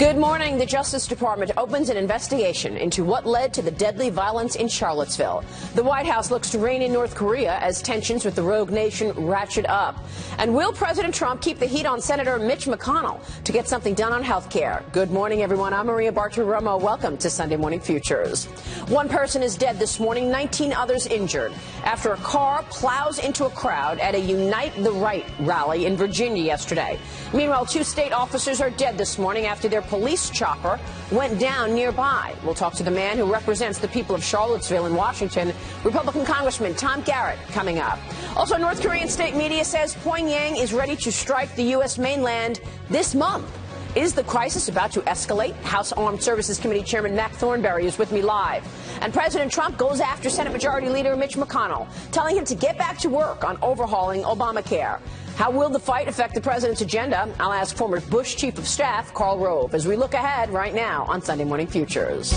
Good morning. The Justice Department opens an investigation into what led to the deadly violence in Charlottesville. The White House looks to rein in North Korea as tensions with the rogue nation ratchet up. And will President Trump keep the heat on Senator Mitch McConnell to get something done on health care? Good morning, everyone. I'm Maria Bartiromo. Welcome to Sunday Morning Futures. One person is dead this morning, 19 others injured after a car plows into a crowd at a Unite the Right rally in Virginia yesterday. Meanwhile, 2 state officers are dead this morning after their police chopper went down nearby. We'll talk to the man who represents the people of Charlottesville in Washington, Republican Congressman Tom Garrett, coming up. Also, North Korean state media says Pyongyang is ready to strike the U.S. mainland this month. Is the crisis about to escalate? House Armed Services Committee Chairman Mac Thornberry is with me live. And President Trump goes after Senate Majority Leader Mitch McConnell, telling him to get back to work on overhauling Obamacare. How will the fight affect the president's agenda? I'll ask former Bush Chief of Staff Karl Rove as we look ahead right now on Sunday Morning Futures.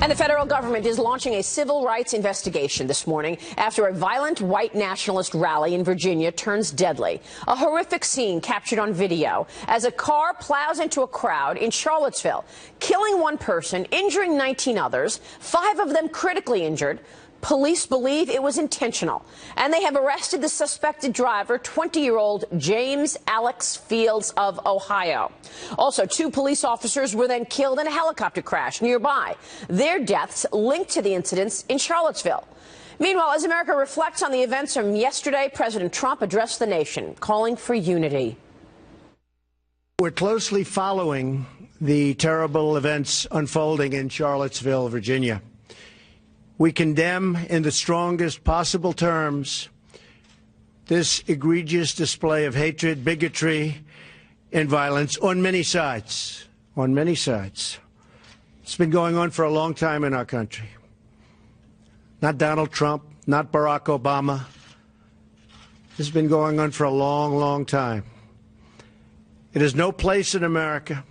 And the federal government is launching a civil rights investigation this morning after a violent white nationalist rally in Virginia turns deadly. A horrific scene captured on video as a car plows into a crowd in Charlottesville, killing one person, injuring 19 others, 5 of them critically injured. Police believe it was intentional, and they have arrested the suspected driver, 20-year-old James Alex Fields of Ohio. Also, 2 police officers were then killed in a helicopter crash nearby. Their deaths linked to the incidents in Charlottesville. Meanwhile, as America reflects on the events from yesterday, President Trump addressed the nation, calling for unity. We're closely following the terrible events unfolding in Charlottesville, Virginia. We condemn in the strongest possible terms this egregious display of hatred, bigotry, and violence on many sides. On many sides. It's been going on for a long time in our country. Not Donald Trump, not Barack Obama. This has been going on for a long, long time. It has no place in America.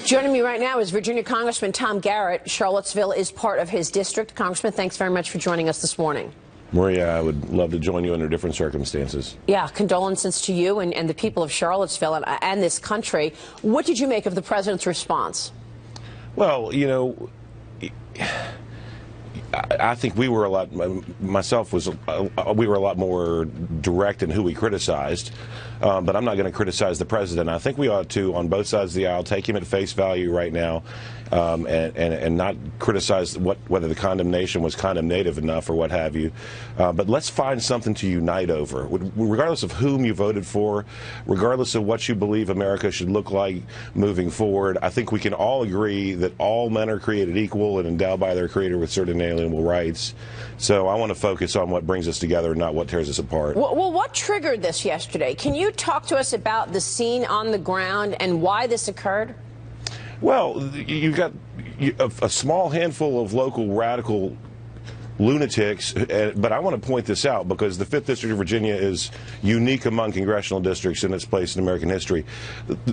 Joining me right now is Virginia Congressman Tom Garrett. Charlottesville is part of his district. Congressman, thanks very much for joining us this morning. Maria, I would love to join you under different circumstances. Yeah, condolences to you and the people of Charlottesville and this country. What did you make of the president's response? Well, you know, I think we were a lot, myself was, we were a lot more direct in who we criticized, but I'm not going to criticize the president. I think we ought to, on both sides of the aisle, take him at face value right now and not criticize whether the condemnation was condemnative enough or what have you. But let's find something to unite over, regardless of whom you voted for, regardless of what you believe America should look like moving forward. I think we can all agree that all men are created equal and endowed by their Creator with certain inalienable rights. So I want to focus on what brings us together, not what tears us apart. Well, what triggered this yesterday? Can you talk to us about the scene on the ground and why this occurred? Well, you've got a small handful of local radical lunatics, but I want to point this out because the 5th District of Virginia is unique among congressional districts in its place in American history.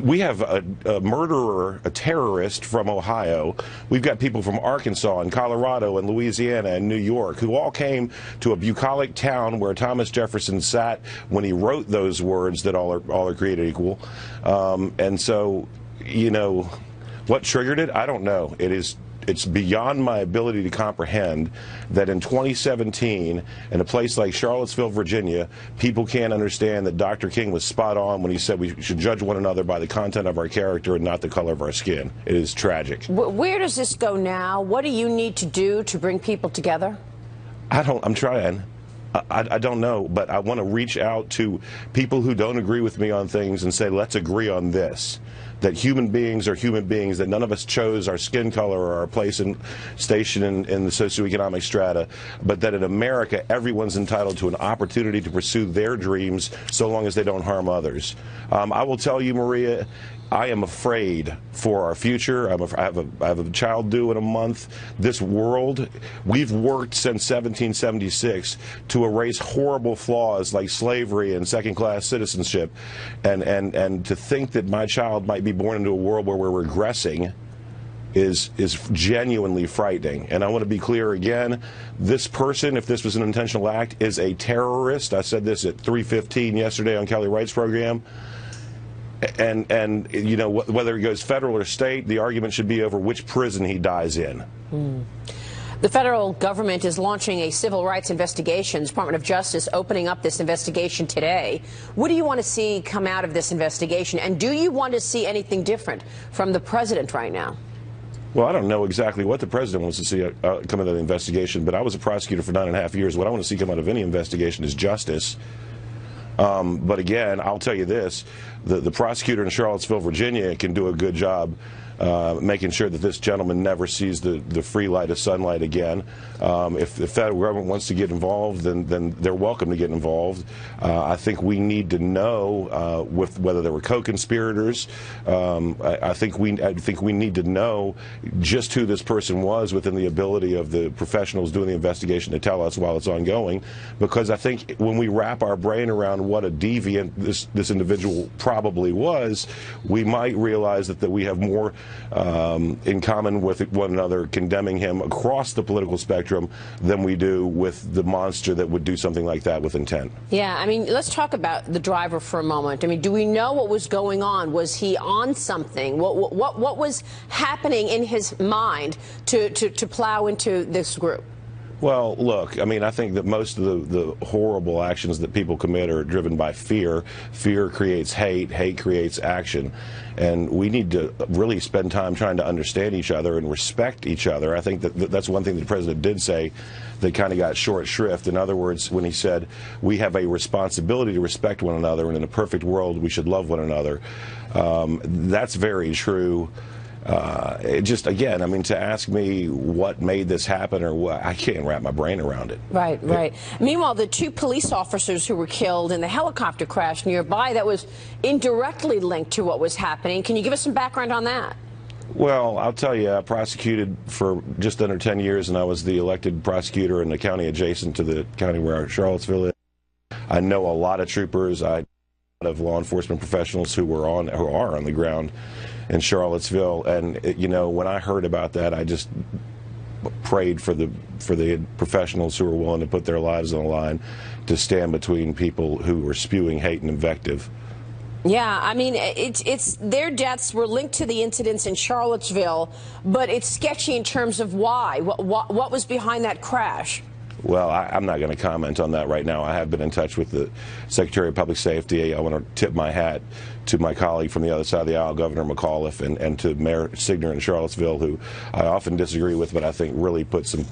We have a murderer, a terrorist from Ohio. We've got people from Arkansas and Colorado and Louisiana and New York who all came to a bucolic town where Thomas Jefferson sat when he wrote those words that all are created equal. And so, you know, what triggered it? I don't know. It's beyond my ability to comprehend that in 2017, in a place like Charlottesville, Virginia, people can't understand that Dr. King was spot on when he said we should judge one another by the content of our character and not the color of our skin. It is tragic. Where does this go now? What do you need to do to bring people together? I'm trying. I don't know, but I want to reach out to people who don't agree with me on things and say, let's agree on this. That human beings are human beings, that none of us chose our skin color or our place and station in the socioeconomic strata, but that in America, everyone's entitled to an opportunity to pursue their dreams so long as they don't harm others. I will tell you, Maria, I am afraid for our future. I have a child due in a month. This world, we've worked since 1776 to erase horrible flaws like slavery and second-class citizenship, and to think that my child might be born into a world where we're regressing is genuinely frightening. And I want to be clear again, this person, if this was an intentional act, is a terrorist. I said this at 3:15 yesterday on Kelly Wright's program. And you know, whether he goes federal or state, the argument should be over which prison he dies in. The federal government is launching a civil rights investigation. The Department of Justice opening up this investigation today. What do you want to see come out of this investigation? And do you want to see anything different from the president right now? Well, I don't know exactly what the president wants to see come out of the investigation, but I was a prosecutor for 9.5 years. What I want to see come out of any investigation is justice. But again, I'll tell you this, the prosecutor in Charlottesville, Virginia can do a good job making sure that this gentleman never sees the free light of sunlight again. If the federal government wants to get involved, then they're welcome to get involved. I think we need to know with whether there were co-conspirators. I think we need to know just who this person was within the ability of the professionals doing the investigation to tell us while it's ongoing. Because I think when we wrap our brain around what a deviant this individual probably was, we might realize that we have more in common with one another condemning him across the political spectrum than we do with the monster that would do something like that with intent. Yeah, I mean, let's talk about the driver for a moment. I mean, do we know what was going on? Was he on something? What was happening in his mind to plow into this group? Well, look, I mean, I think that most of the horrible actions that people commit are driven by fear. Fear creates hate. Hate creates action. And we need to really spend time trying to understand each other and respect each other. I think that's one thing that the president did say that kind of got short shrift. In other words, when he said we have a responsibility to respect one another, and in a perfect world we should love one another. That's very true. It just, again, I mean, to ask me what made this happen or what, I can't wrap my brain around it. Right, right. Meanwhile, the 2 police officers who were killed in the helicopter crash nearby, that was indirectly linked to what was happening. Can you give us some background on that? Well, I'll tell you, I prosecuted for just under 10 years, and I was the elected prosecutor in the county adjacent to the county where Charlottesville is. I know a lot of troopers. I know a lot of law enforcement professionals who are on the ground in Charlottesville, and you know, when I heard about that, I just prayed for the professionals who are willing to put their lives on the line to stand between people who were spewing hate and invective. Yeah, I mean, it's their deaths were linked to the incidents in Charlottesville, but it's sketchy in terms of why. What was behind that crash? Well, I'm not going to comment on that right now. I have been in touch with the Secretary of Public Safety. I want to tip my hat to my colleague from the other side of the aisle, Governor McAuliffe, and to Mayor Signer in Charlottesville, who I often disagree with, but I think really put some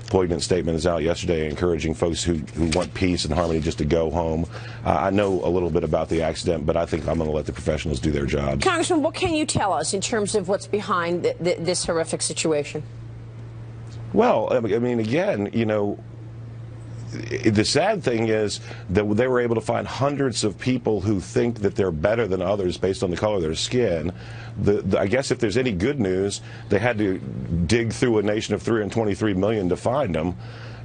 poignant statements out yesterday encouraging folks who want peace and harmony just to go home. I know a little bit about the accident, but I think I'm going to let the professionals do their job. Congressman, what can you tell us in terms of what's behind this horrific situation? Well, I mean, again, you know, the sad thing is that they were able to find hundreds of people who think that they're better than others based on the color of their skin. I guess if there's any good news, they had to dig through a nation of 323 million to find them.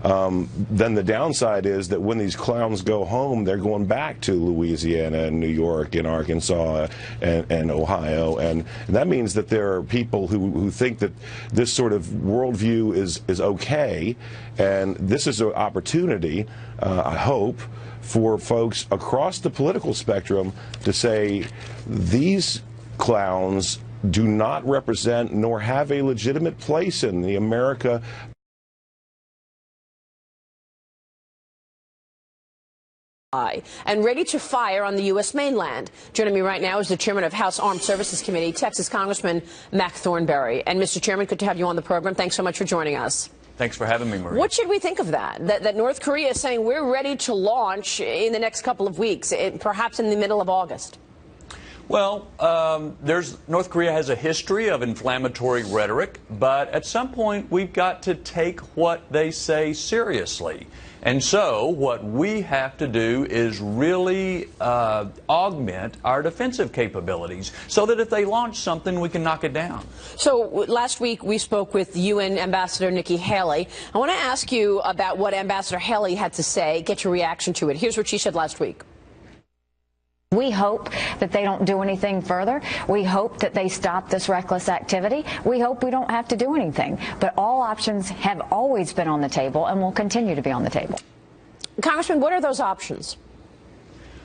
Then the downside is that when these clowns go home, they're going back to Louisiana and New York and Arkansas and Ohio, and that means that there are people who think that this sort of worldview is okay, and this is an opportunity, I hope, for folks across the political spectrum to say these clowns do not represent nor have a legitimate place in the America and ready to fire on the U.S. mainland. Joining me right now is the chairman of House Armed Services Committee, Texas Congressman Mac Thornberry. And Mr. Chairman, good to have you on the program. Thanks so much for joining us. Thanks for having me, Marie. What should we think of that? That North Korea is saying we're ready to launch in the next couple of weeks, perhaps in the middle of August? Well, North Korea has a history of inflammatory rhetoric, but at some point we've got to take what they say seriously. And so what we have to do is really augment our defensive capabilities so that if they launch something, we can knock it down. So last week we spoke with UN Ambassador Nikki Haley. I want to ask you about what Ambassador Haley had to say, get your reaction to it. Here's what she said last week. We hope that they don't do anything further. We hope that they stop this reckless activity. We hope we don't have to do anything. But all options have always been on the table and will continue to be on the table. Congressman, what are those options?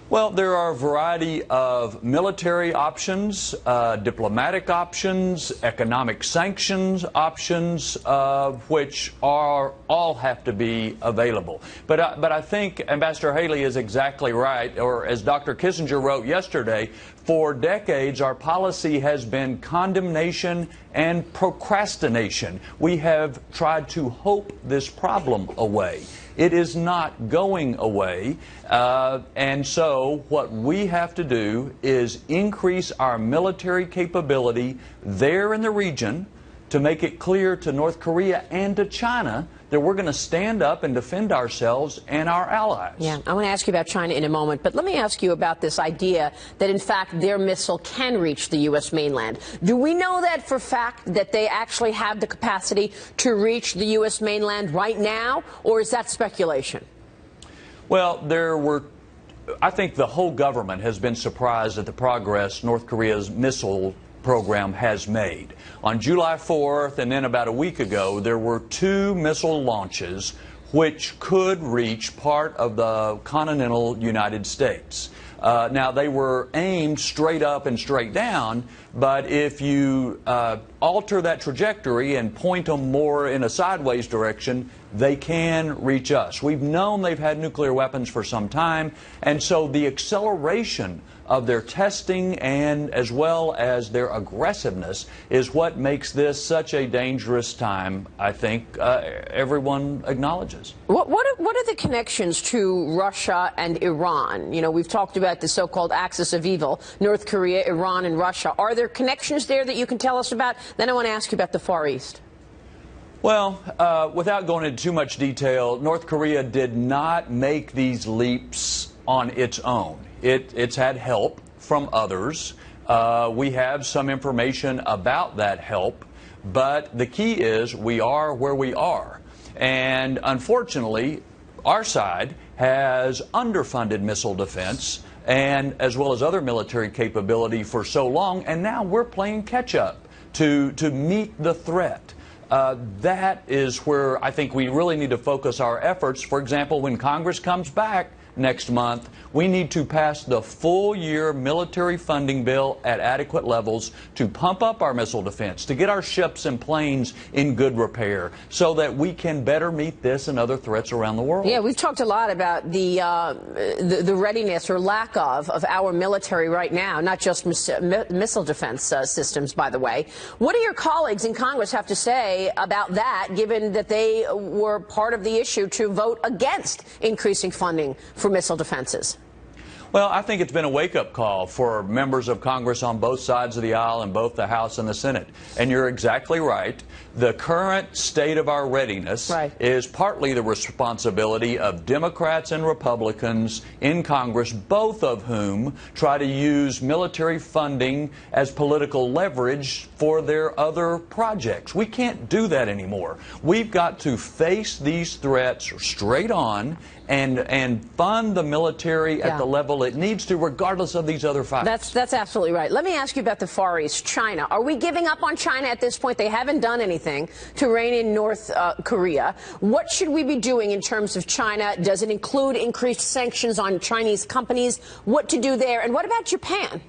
Well, there are a variety of military options, diplomatic options, economic sanctions options, which all have to be available. But I think Ambassador Haley is exactly right, or as Dr. Kissinger wrote yesterday, for decades our policy has been condemnation and procrastination. We have tried to hope this problem away. It is not going away, and so what we have to do is increase our military capability there in the region to make it clear to North Korea and to China that we're going to stand up and defend ourselves and our allies. Yeah, I want to ask you about China in a moment, but let me ask you about this idea that, in fact, their missile can reach the U.S. mainland. Do we know that for fact that they actually have the capacity to reach the U.S. mainland right now, or is that speculation? Well, I think the whole government has been surprised at the progress North Korea's missile program has made. On July 4th and then about a week ago, there were 2 missile launches which could reach part of the continental United States. Now, they were aimed straight up and straight down, but if you alter that trajectory and point them more in a sideways direction, they can reach us. We've known they've had nuclear weapons for some time, and so the acceleration of their testing and as well as their aggressiveness is what makes this such a dangerous time, I think everyone acknowledges. What are the connections to Russia and Iran? You know, we've talked about the so-called axis of evil, North Korea, Iran, and Russia. Are there connections there that you can tell us about? Then I want to ask you about the Far East. Well, without going into too much detail, North Korea did not make these leaps on its own. It's had help from others. We have some information about that help, but the key is we are where we are. And unfortunately, our side has underfunded missile defense and as well as other military capability for so long, and now we're playing catch up to meet the threat. That is where I think we really need to focus our efforts. For example, when Congress comes back next month, we need to pass the full-year military funding bill at adequate levels to pump up our missile defense, to get our ships and planes in good repair so that we can better meet this and other threats around the world. Yeah, we've talked a lot about the readiness or lack of our military right now, not just missile defense systems, by the way. What do your colleagues in Congress have to say about that, given that they were part of the issue to vote against increasing funding for missile defenses? Well, I think it's been a wake-up call for members of Congress on both sides of the aisle in both the House and the Senate. And you're exactly right. The current state of our readiness is partly the responsibility of Democrats and Republicans in Congress, both of whom try to use military funding as political leverage for their other projects. We can't do that anymore. We've got to face these threats straight on and fund the military at the level it needs to, regardless of these other factors. That's absolutely right. Let me ask you about the Far East, China. Are we giving up on China at this point? They haven't done anything to rein in North Korea. What should we be doing in terms of China? Does it include increased sanctions on Chinese companies? What to do there? And what about Japan?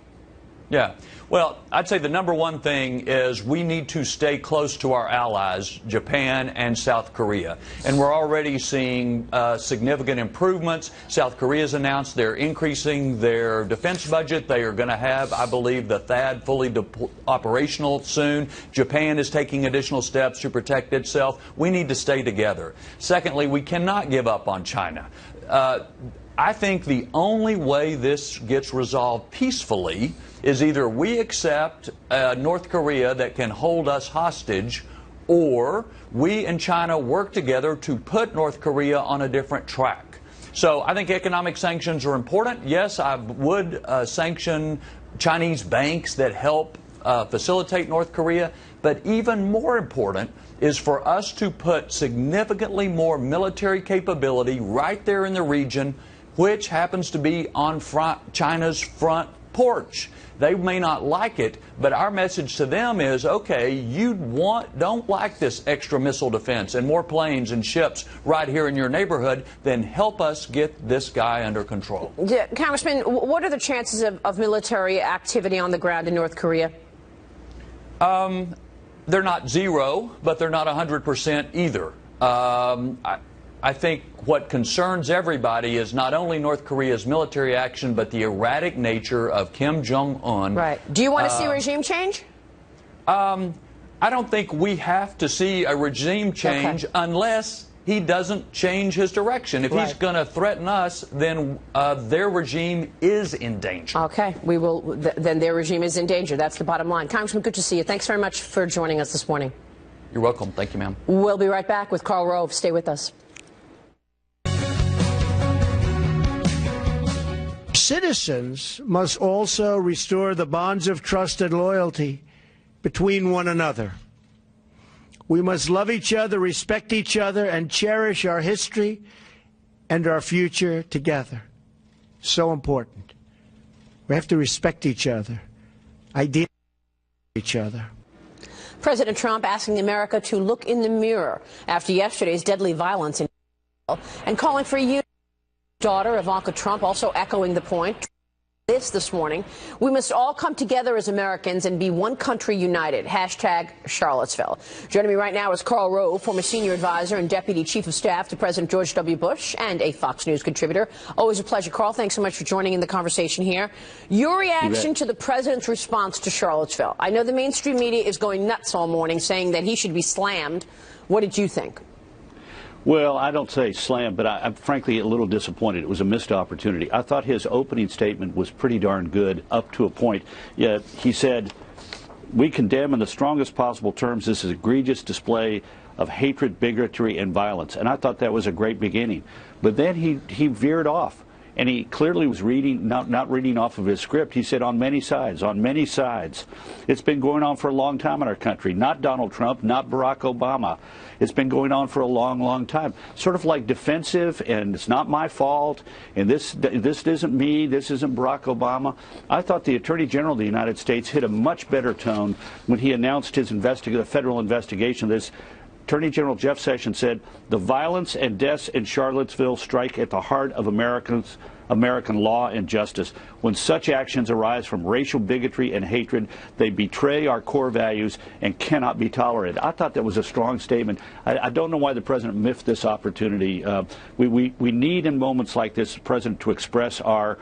Yeah. Well, I'd say the number one thing is we need to stay close to our allies, Japan and South Korea. And we're already seeing significant improvements. South Korea's announced they're increasing their defense budget. They are going to have, I believe, the THAAD fully operational soon. Japan is taking additional steps to protect itself. We need to stay together. Secondly, we cannot give up on China. I think the only way this gets resolved peacefully is either we accept North Korea that can hold us hostage, or we and China work together to put North Korea on a different track. So I think economic sanctions are important. Yes, I would sanction Chinese banks that help facilitate North Korea. But even more important is for us to put significantly more military capability right there in the region, which happens to be on China's front porch. They may not like it, but our message to them is, okay, you don't like this extra missile defense and more planes and ships right here in your neighborhood, then help us get this guy under control. Yeah, Congressman, what are the chances of military activity on the ground in North Korea? They're not zero, but they're not 100% either. I think what concerns everybody is not only North Korea's military action, but the erratic nature of Kim Jong-un. Right. Do you want to see regime change? I don't think we have to see a regime change unless he doesn't change his direction. If he's going to threaten us, then their regime is in danger. Okay. We will. Then their regime is in danger. That's the bottom line. Congressman, good to see you. Thanks very much for joining us this morning. You're welcome. Thank you, ma'am. We'll be right back with Karl Rove. Stay with us. Citizens must also restore the bonds of trust and loyalty between one another. We must love each other, respect each other, and cherish our history and our future together. So important. We have to respect each other, ideally each other. President Trump asking America to look in the mirror after yesterday's deadly violence in and calling for unity. Daughter Ivanka Trump also echoing the point. This morning, we must all come together as Americans and be one country united. Hashtag Charlottesville. Joining me right now is Karl Rove, former senior advisor and deputy chief of staff to President George W. Bush and a Fox News contributor. Always a pleasure, Karl. Thanks so much for joining in the conversation here. Your reaction to the president's response to Charlottesville. I know the mainstream media is going nuts all morning saying that he should be slammed. What did you think? Well, I don't say slam, but I'm frankly a little disappointed. It was a missed opportunity. I thought his opening statement was pretty darn good up to a point. Yet he said, we condemn in the strongest possible terms this egregious display of hatred, bigotry, and violence. And I thought that was a great beginning. But then he veered off. And he clearly was reading, not reading off of his script. He said, on many sides, on many sides. It's been going on for a long time in our country. Not Donald Trump, not Barack Obama. It's been going on for a long, long time. Sort of like defensive, and it's not my fault, and this isn't me, this isn't Barack Obama. I thought the Attorney General of the United States hit a much better tone when he announced his federal investigation of this. Attorney General Jeff Sessions said, the violence and deaths in Charlottesville strike at the heart of American law and justice. When such actions arise from racial bigotry and hatred, they betray our core values and cannot be tolerated. I thought that was a strong statement. I don't know why the president missed this opportunity. We need in moments like this, the president, to express our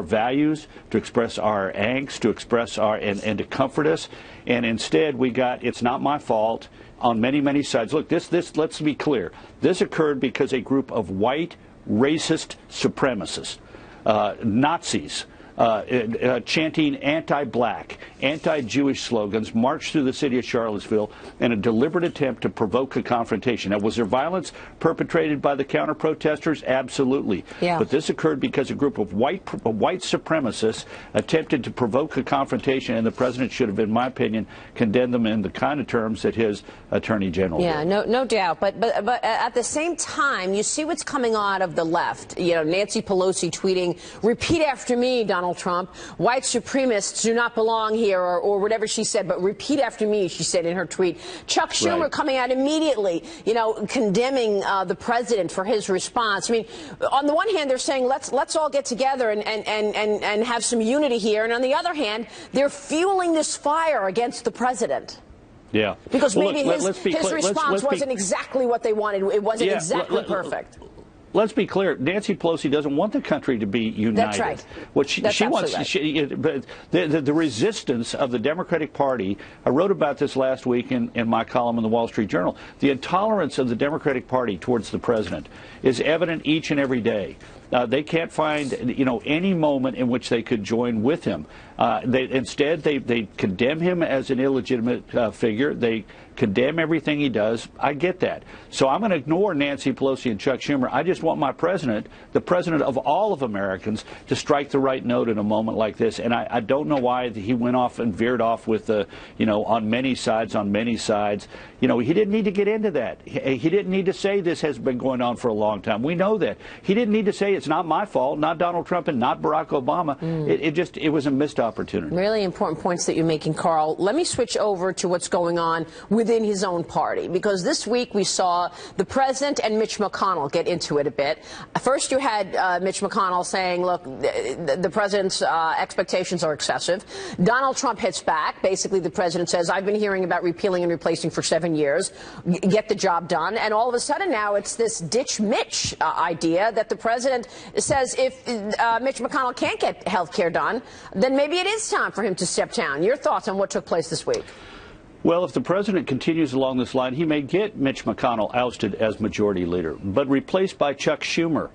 values, to express our angst, to express and to comfort us. And instead, we got, it's not my fault, on many, many sides. Look, let's be clear. This occurred because a group of white, racist supremacists, Nazis, chanting anti-black, anti-Jewish slogans, marched through the city of Charlottesville in a deliberate attempt to provoke a confrontation. Now, was there violence perpetrated by the counter-protesters? Absolutely. Yeah. But this occurred because a group of white supremacists attempted to provoke a confrontation, and the president should have, in my opinion, condemned them in the kind of terms that his attorney general did. No doubt. But at the same time, you see what's coming out of the left. You know, Nancy Pelosi tweeting, "Repeat after me, Donald Trump. White supremacists do not belong here," or whatever she said, but repeat after me, she said in her tweet. Chuck Schumer coming out immediately, condemning the president for his response. I mean, on the one hand, they're saying let's all get together and have some unity here, and on the other hand, they're fueling this fire against the president. Yeah. Because maybe his response wasn't exactly what they wanted. It wasn't exactly perfect. Let's be clear. Nancy Pelosi doesn't want the country to be united. That's right. What she wants, but the resistance of the Democratic Party. I wrote about this last week in my column in the Wall Street Journal. The intolerance of the Democratic Party towards the president is evident each and every day. They can't find, any moment in which they could join with him. Instead, they condemn him as an illegitimate figure. They condemn everything he does. I get that. So I'm going to ignore Nancy Pelosi and Chuck Schumer. I just want my president, the president of all of Americans, to strike the right note in a moment like this. And I don't know why he went off and veered off with the, on many sides, on many sides. He didn't need to get into that. He didn't need to say this has been going on for a long time. We know that. He didn't need to say it's not my fault, not Donald Trump and not Barack Obama. It was a missed opportunity. Really important points that you're making, Carl. Let me switch over to what's going on within his own party, because this week we saw the president and Mitch McConnell get into it a bit. First, you had Mitch McConnell saying, look, the president's expectations are excessive. Donald Trump hits back. Basically, the president says, I've been hearing about repealing and replacing for 7 years. Get the job done. And all of a sudden now it's this ditch Mitch idea that the president says if Mitch McConnell can't get health care done, then maybe it is time for him to step down. Your thoughts on what took place this week? Well, if the president continues along this line, he may get Mitch McConnell ousted as majority leader, but replaced by Chuck Schumer,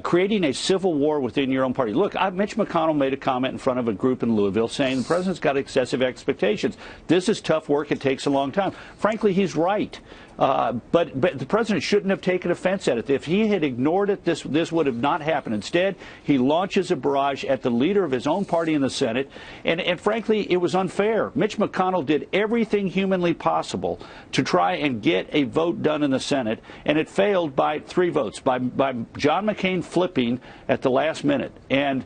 creating a civil war within your own party. Look, Mitch McConnell made a comment in front of a group in Louisville saying the president's got excessive expectations. This is tough work. It takes a long time. Frankly, he's right. But the president shouldn't have taken offense at it. If he had ignored it, this would have not happened. Instead, he launches a barrage at the leader of his own party in the Senate. And frankly, it was unfair. Mitch McConnell did everything humanly possible to try and get a vote done in the Senate, and it failed by 3 votes, by John McCain flipping at the last minute. And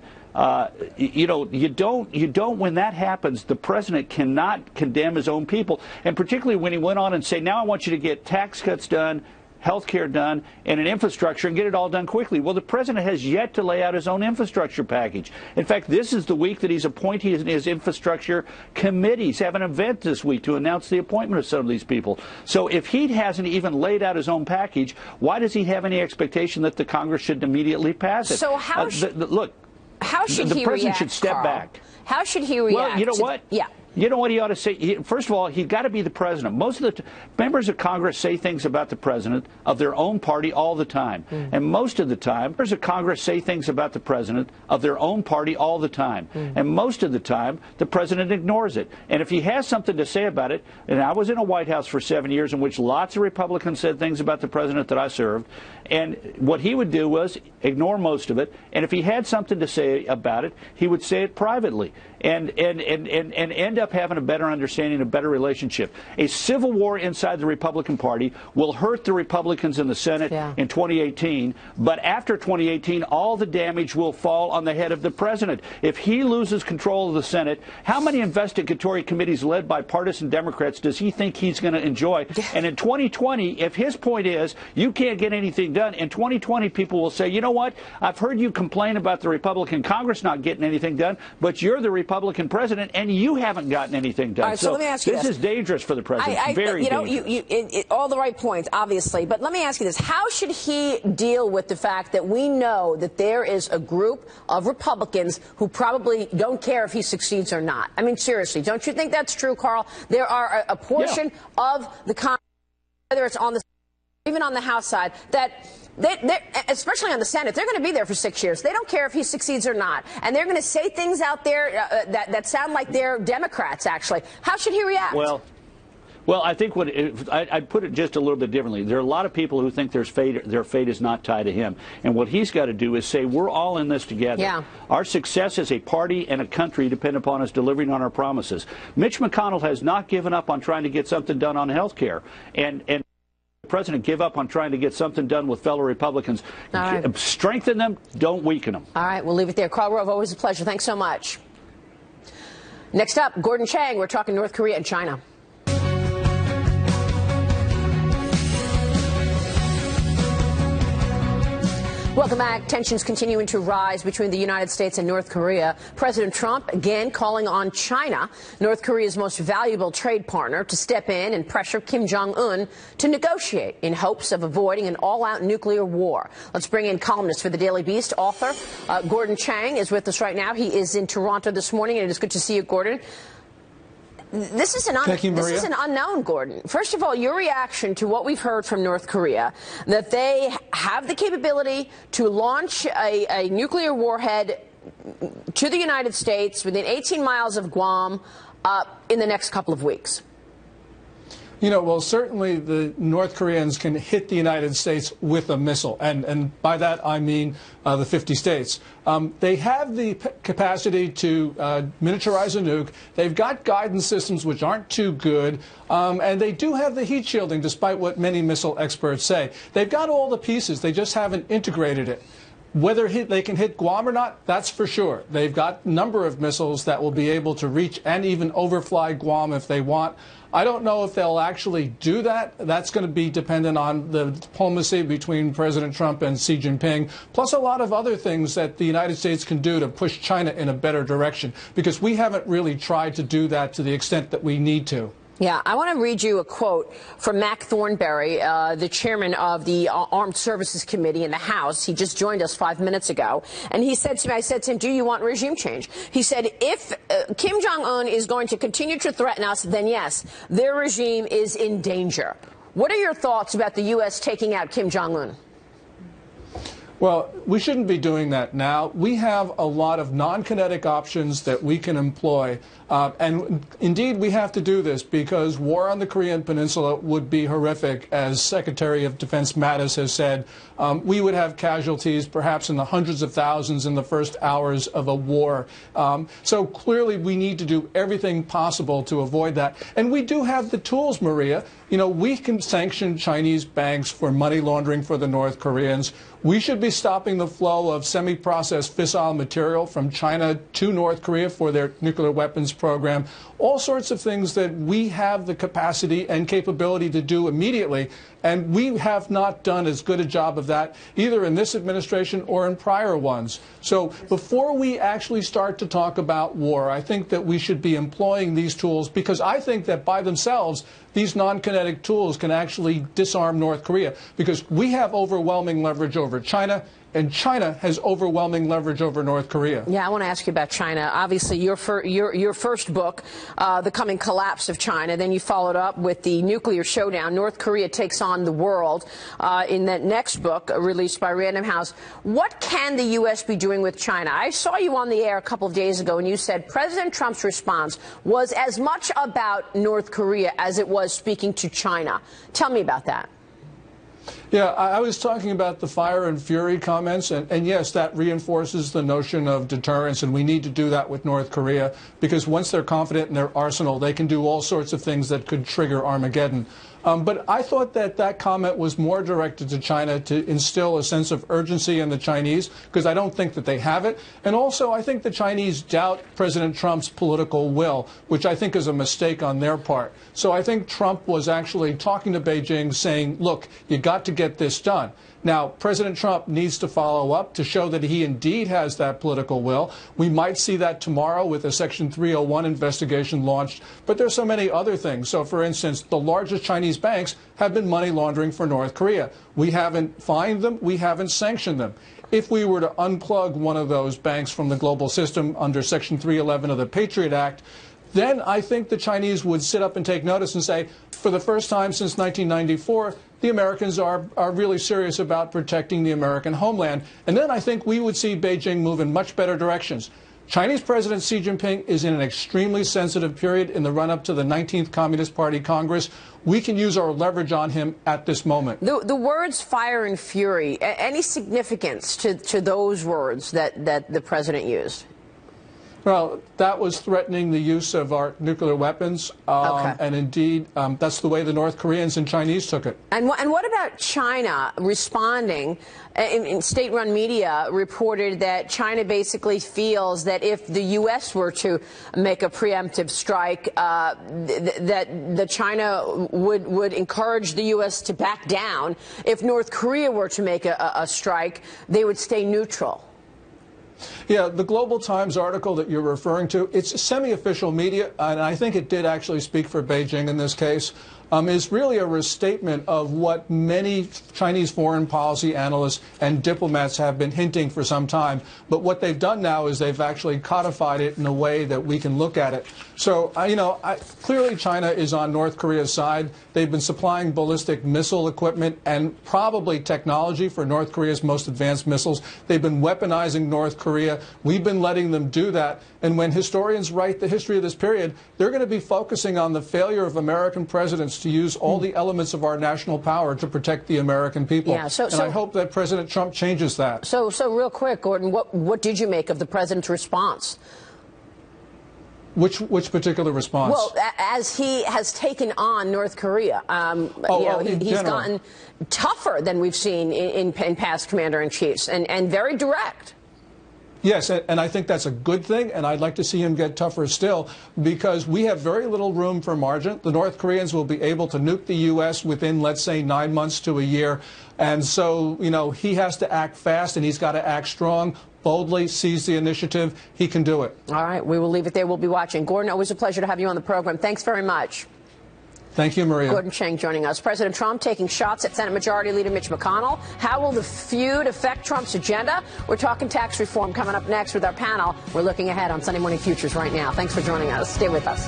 you don't, when that happens, the president cannot condemn his own people. And particularly when he went on and say, now I want you to get tax cuts done, health care done, and an infrastructure, and get it all done quickly. Well, the president has yet to lay out his own infrastructure package. In fact, this is the week that he's appointing his infrastructure committees. Have an event this week to announce the appointment of some of these people. So if he hasn't even laid out his own package, why does he have any expectation that the Congress should immediately pass it? So how look, how should the he president react, should step Carl? back. How should he react? Well, you know what? Yeah. You know what he ought to say? First of all, he's got to be the president. Most of the members of Congress say things about the president of their own party all the time. And most of the time, members of Congress say things about the president of their own party all the time. And most of the time, the president ignores it. And if he has something to say about it, and I was in a White House for 7 years in which lots of Republicans said things about the president that I served, and what he would do was ignore most of it. And if he had something to say about it, he would say it privately and end up having a better understanding, a better relationship. A civil war inside the Republican Party will hurt the Republicans in the Senate in 2018, but after 2018, all the damage will fall on the head of the president. If he loses control of the Senate, how many investigatory committees led by partisan Democrats does he think he's going to enjoy? And in 2020, if his point is you can't get anything done, in 2020 people will say, you know what, I've heard you complain about the Republican Congress not getting anything done, but you're the Republican president and you haven't gotten anything done. All right, so let me ask you this is dangerous for the president. Very dangerous. All the right points, obviously. But let me ask you this. How should he deal with the fact that we know that there is a group of Republicans who probably don't care if he succeeds or not? I mean, seriously, don't you think that's true, Carl? There are a portion of the Congress, whether it's on the even on the House side, that especially on the Senate, they're going to be there for 6 years. They don't care if he succeeds or not. And they're going to say things out there that sound like they're Democrats, actually. How should he react? Well, I think I'd put it just a little bit differently. There are a lot of people who think their fate is not tied to him. And what he's got to do is say, we're all in this together. Yeah. Our success as a party and a country depend upon us delivering on our promises. Mitch McConnell has not given up on trying to get something done on health care. And the president give up on trying to get something done with fellow Republicans. Right. Strengthen them, don't weaken them. All right, we'll leave it there. Carl Rove, always a pleasure. Thanks so much. Next up, Gordon Chang. We're talking North Korea and China. Welcome back. Tensions continuing to rise between the United States and North Korea. President Trump again calling on China, North Korea's most valuable trade partner, to step in and pressure Kim Jong-un to negotiate in hopes of avoiding an all-out nuclear war. Let's bring in columnist for the Daily Beast, author Gordon Chang is with us right now. He is in Toronto this morning, and it is good to see you, Gordon. This is an unknown, Gordon. First of all, your reaction to what we've heard from North Korea, that they have the capability to launch a nuclear warhead to the United States within 18 miles of Guam in the next couple of weeks. You know, well, certainly the North Koreans can hit the United States with a missile, and by that I mean the 50 states. They have the capacity to miniaturize a nuke. They've got guidance systems which aren't too good, and they do have the heat shielding, despite what many missile experts say. They've got all the pieces. They just haven't integrated it. Whether they can hit Guam or not, that's for sure. They've got a number of missiles that will be able to reach and even overfly Guam if they want. I don't know if they'll actually do that. That's going to be dependent on the diplomacy between President Trump and Xi Jinping, plus a lot of other things that the United States can do to push China in a better direction, because we haven't really tried to do that to the extent that we need to. Yeah, I want to read you a quote from Mac Thornberry, the chairman of the Armed Services Committee in the House. He just joined us 5 minutes ago. And he said to me, I said to him, do you want regime change? He said, if Kim Jong-un is going to continue to threaten us, then yes, their regime is in danger. What are your thoughts about the U.S. taking out Kim Jong-un? Well, we shouldn't be doing that now. We have a lot of non-kinetic options that we can employ. And indeed, we have to do this because war on the Korean Peninsula would be horrific. As Secretary of Defense Mattis has said, we would have casualties perhaps in the hundreds of thousands in the first hours of a war. So clearly, we need to do everything possible to avoid that. And we do have the tools, Maria. You know, we can sanction Chinese banks for money laundering for the North Koreans. We should be stopping the flow of semi-processed fissile material from China to North Korea for their nuclear weapons program. All sorts of things that we have the capacity and capability to do immediately. And we have not done as good a job of that either in this administration or in prior ones. So before we actually start to talk about war, I think that we should be employing these tools, because I think that by themselves, these non-kinetic tools can actually disarm North Korea, because we have overwhelming leverage over China, and China has overwhelming leverage over North Korea. Yeah, I want to ask you about China. Obviously, your first book, The Coming Collapse of China, then you followed up with the nuclear showdown. North Korea takes on the world in that next book released by Random House. What can the U.S. be doing with China? I saw you on the air a couple of days ago, and you said President Trump's response was as much about North Korea as it was speaking to China. Tell me about that. Yeah, I was talking about the fire and fury comments, and yes, that reinforces the notion of deterrence, and we need to do that with North Korea, because once they're confident in their arsenal, they can do all sorts of things that could trigger Armageddon. But I thought that that comment was more directed to China to instill a sense of urgency in the Chinese, because I don't think that they have it. And also, I think the Chinese doubt President Trump's political will, which I think is a mistake on their part. So I think Trump was actually talking to Beijing saying, look, you got to get this done. Now, President Trump needs to follow up to show that he indeed has that political will. We might see that tomorrow with a Section 301 investigation launched, but there's so many other things. So, for instance, the largest Chinese banks have been money laundering for North Korea. We haven't fined them. We haven't sanctioned them. If we were to unplug one of those banks from the global system under Section 311 of the Patriot Act, then I think the Chinese would sit up and take notice and say, for the first time since 1994, the Americans are really serious about protecting the American homeland. And then I think we would see Beijing move in much better directions. Chinese President Xi Jinping is in an extremely sensitive period in the run-up to the 19th Communist Party Congress. We can use our leverage on him at this moment. The words fire and fury, any significance to those words that the president used? Well, that was threatening the use of our nuclear weapons, and indeed, that's the way the North Koreans and Chinese took it. And what about China responding? In state-run media reported that China basically feels that if the U.S. were to make a preemptive strike, that China would encourage the U.S. to back down. If North Korea were to make a strike, they would stay neutral. Yeah, the Global Times article that you're referring to, it's semi-official media, and I think it did actually speak for Beijing in this case, is really a restatement of what many Chinese foreign policy analysts and diplomats have been hinting for some time. But what they've done now is they've actually codified it in a way that we can look at it. So, clearly China is on North Korea's side. They've been supplying ballistic missile equipment and probably technology for North Korea's most advanced missiles. They've been weaponizing North Korea. We've been letting them do that. And when historians write the history of this period, they're going to be focusing on the failure of American presidents to use all the elements of our national power to protect the American people. Yeah, and I hope that President Trump changes that. So real quick, Gordon, what did you make of the president's response? Which particular response? Well, as he has taken on North Korea, he's gotten tougher than we've seen in past commander-in-chiefs, and very direct. Yes, and I think that's a good thing, and I'd like to see him get tougher still, because we have very little room for margin. The North Koreans will be able to nuke the U.S. within, let's say, 9 months to a year. And so, he has to act fast, and he's got to act strong, boldly, seize the initiative. He can do it. All right, we will leave it there. We'll be watching. Gordon, always a pleasure to have you on the program. Thanks very much. Thank you, Maria. Gordon Chang joining us. President Trump taking shots at Senate Majority Leader Mitch McConnell. How will the feud affect Trump's agenda? We're talking tax reform coming up next with our panel. We're looking ahead on Sunday Morning Futures right now. Thanks for joining us. Stay with us.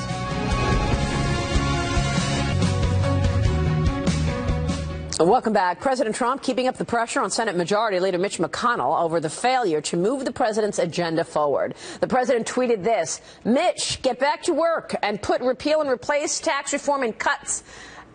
Welcome back. President Trump keeping up the pressure on Senate Majority Leader Mitch McConnell over the failure to move the president's agenda forward. The president tweeted this: Mitch, get back to work and put repeal and replace tax reform and cuts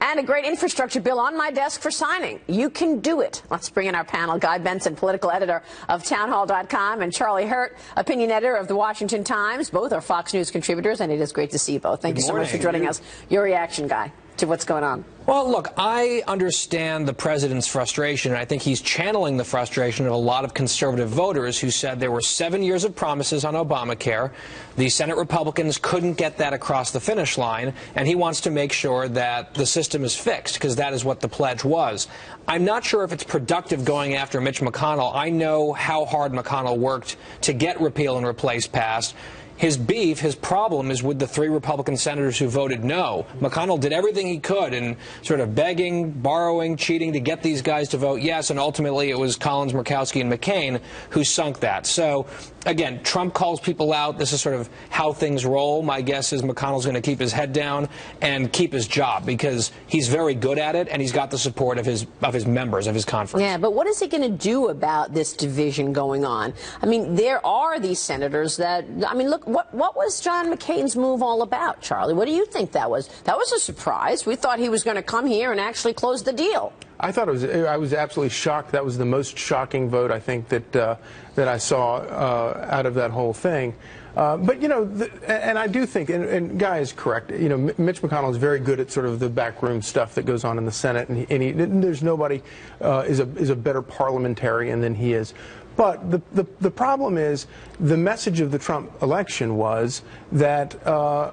and a great infrastructure bill on my desk for signing. You can do it. Let's bring in our panel. Guy Benson, political editor of townhall.com, and Charlie Hurt, opinion editor of the Washington Times. Both are Fox News contributors, and it is great to see you both. Thank you so much for joining us. Your reaction, Guy, to what's going on? Well, look, I understand the president's frustration, and I think he's channeling the frustration of a lot of conservative voters who said there were 7 years of promises on Obamacare. The Senate Republicans couldn't get that across the finish line, and he wants to make sure that the system is fixed, because that is what the pledge was. I'm not sure if it's productive going after Mitch McConnell. I know how hard McConnell worked to get repeal and replace passed. His beef, his problem is with the 3 Republican senators who voted no. McConnell did everything he could in sort of begging, borrowing, cheating to get these guys to vote yes, and ultimately it was Collins, Murkowski, and McCain who sunk that. So, again, Trump calls people out. This is sort of how things roll. My guess is McConnell's going to keep his head down and keep his job, because he's very good at it, and he's got the support of his members, of his conference. Yeah, but what is he going to do about this division going on? I mean, there are these senators that, I mean, look, what was John McCain's move all about, Charlie? What do you think that was? That was a surprise. We thought he was going to come here and actually close the deal. I thought I was absolutely shocked. That was the most shocking vote, I think, that I saw out of that whole thing. But, and I do think, and Guy is correct, Mitch McConnell is very good at sort of the backroom stuff that goes on in the Senate, and there's nobody is a better parliamentarian than he is. But the problem is, the message of the Trump election was that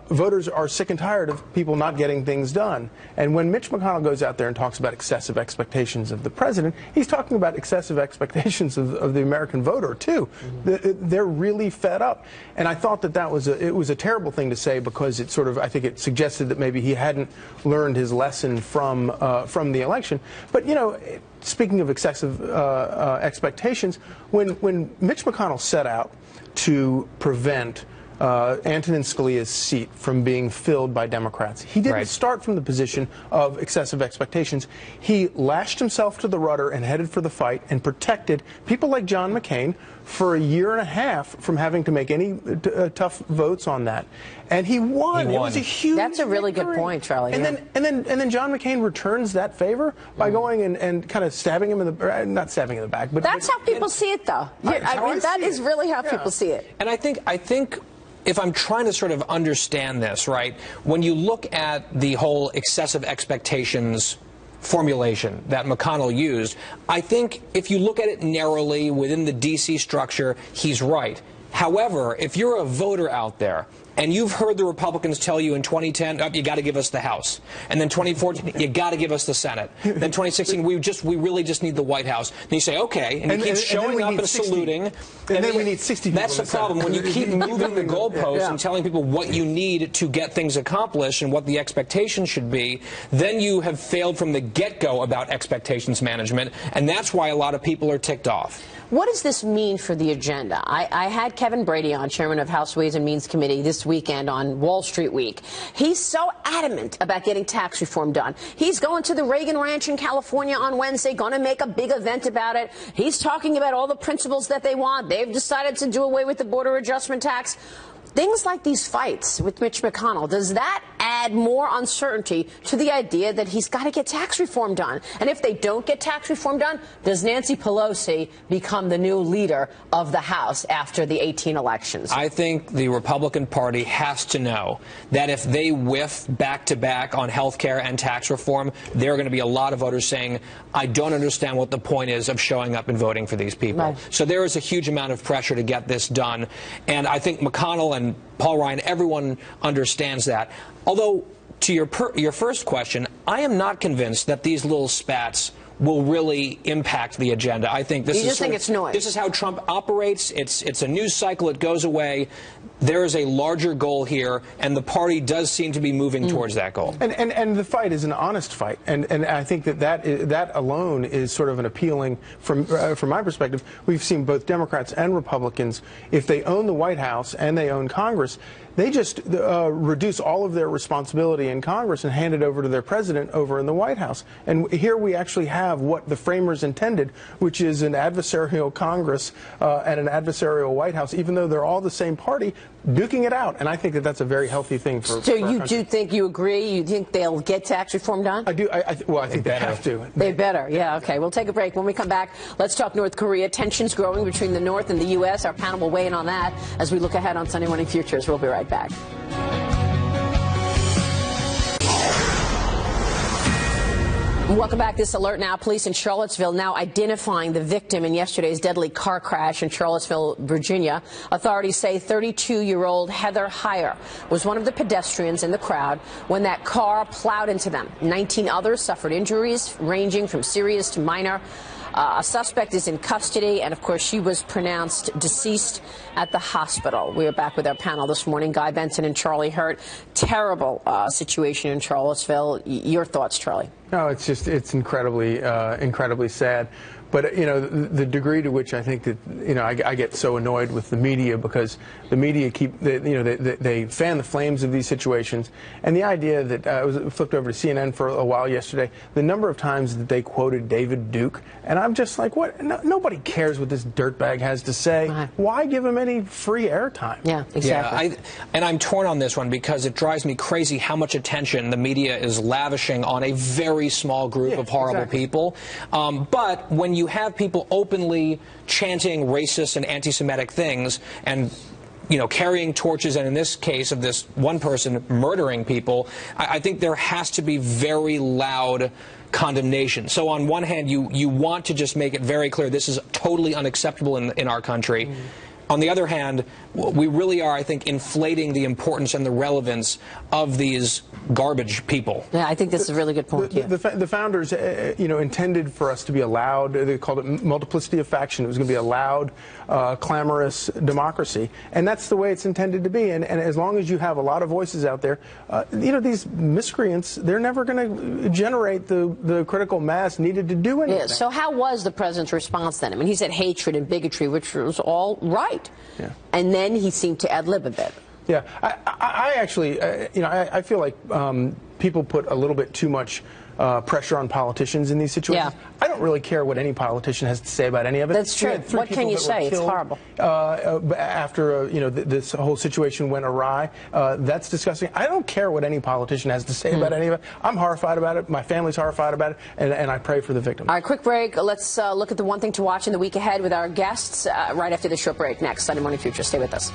voters are sick and tired of people not getting things done. And when Mitch McConnell goes out there and talks about excessive expectations of the president, he's talking about excessive expectations of the American voter, too. They're really fed up. And I thought that it was a terrible thing to say, because it sort of, I think it suggested that maybe he hadn't learned his lesson from the election. But, speaking of excessive expectations, when Mitch McConnell set out to prevent Antonin Scalia's seat from being filled by Democrats, he didn't start from the position of excessive expectations. He lashed himself to the rudder and headed for the fight, and protected people like John McCain for a year and a half from having to make any tough votes on that. And he won. It was a huge That's a really good point, Charlie. And then John McCain returns that favor by going and kind of stabbing him in the, not stabbing in the back, but that's how people see it, though. I mean, that is really how people see it. And I think if I'm trying to sort of understand this, right, when you look at the whole excessive expectations formulation that McConnell used, I think if you look at it narrowly within the D.C. structure, he's right. However, if you're a voter out there and you've heard the Republicans tell you in 2010, you got to give us the House, and then 2014, you got to give us the Senate, then 2016, we really just need the White House. And you say, okay, and you keep showing up and saluting. And then we need 60 people. That's the problem. When you keep moving the goalposts and telling people what you need to get things accomplished and what the expectations should be, then you have failed from the get-go about expectations management, and that's why a lot of people are ticked off. What does this mean for the agenda? I had Kevin Brady on, chairman of House Ways and Means Committee, this weekend on Wall Street Week. He's so adamant about getting tax reform done. He's going to the Reagan Ranch in California on Wednesday, going to make a big event about it. He's talking about all the principles that they want. They've decided to do away with the border adjustment tax. Things like these fights with Mitch McConnell, does that add add more uncertainty to the idea that he's got to get tax reform done. And if they don't get tax reform done, does Nancy Pelosi become the new leader of the House after the 18 elections? I think the Republican Party has to know that if they whiff back-to-back on health care and tax reform, there are going to be a lot of voters saying, I don't understand what the point is of showing up and voting for these people. Right. So there is a huge amount of pressure to get this done. And I think McConnell and Paul Ryan, everyone understands that. Although, to your first question, I am not convinced that these little spats will really impact the agenda. I think this it's noise. This is how Trump operates. It's a news cycle. It goes away. There is a larger goal here, and the party does seem to be moving towards that goal. And the fight is an honest fight, and I think that alone is sort of an appealing, from my perspective. We've seen both Democrats and Republicans, if they own the White House and they own Congress, they just reduce all of their responsibility in Congress and hand it over to their president over in the White House. And here we actually have what the framers intended, which is an adversarial Congress and an adversarial White House, even though they're all the same party, duking it out. And I think that that's a very healthy thing for So our you country. do think, you agree, you think they'll get tax reform done? I do. Well, I think they have to. They better. Yeah, okay. We'll take a break. When we come back, let's talk North Korea. Tensions growing between the North and the U.S. Our panel will weigh in on that as we look ahead on Sunday Morning Futures. We'll be right back. Welcome back. This alert now. Police in Charlottesville now identifying the victim in yesterday's deadly car crash in Charlottesville, Virginia. Authorities say 32-year-old Heather Heyer was one of the pedestrians in the crowd when that car plowed into them. 19 others suffered injuries ranging from serious to minor. A suspect is in custody, and of course she was pronounced deceased at the hospital. We are back with our panel this morning, Guy Benson and Charlie Hurt. Terrible situation in Charlottesville. Your thoughts, Charlie? No, it's incredibly sad. But, you know, the degree to which I think that, you know, I get so annoyed with the media, because the media they fan the flames of these situations. And the idea that I was flipped over to CNN for a while yesterday, the number of times that they quoted David Duke, and I'm just like, what? No, nobody cares what this dirtbag has to say. Right. Why give him any free airtime? Yeah, exactly. Yeah, and I'm torn on this one because it drives me crazy how much attention the media is lavishing on a very small group of horrible people. But when you have people openly chanting racist and anti-Semitic things and, you know, carrying torches, and in this case of this one person murdering people, I think there has to be very loud condemnation. So on one hand, you want to just make it very clear this is totally unacceptable in our country. On the other hand, we really are, I think, inflating the importance and the relevance of these garbage people. Yeah, I think that's a really good point. The founders, you know, intended for us to be allowed. They called it multiplicity of faction. It was going to be a loud, clamorous democracy, and that's the way it's intended to be. And as long as you have a lot of voices out there, you know, these miscreants, they're never going to generate the critical mass needed to do anything. Yeah, so how was the president's response then? I mean, he said hatred and bigotry, which was all right. Yeah. And then he seemed to ad-lib a bit. Yeah, I actually, you know, I feel like people put a little bit too much pressure on politicians in these situations. Yeah. I don't really care what any politician has to say about any of it. That's true. What can you say? It's horrible. After you know, this whole situation went awry, that's disgusting. I don't care what any politician has to say about any of it. I'm horrified about it. My family's horrified about it, and I pray for the victims. All right, quick break. Let's look at the one thing to watch in the week ahead with our guests right after the short break. Next, Sunday Morning Future. Stay with us.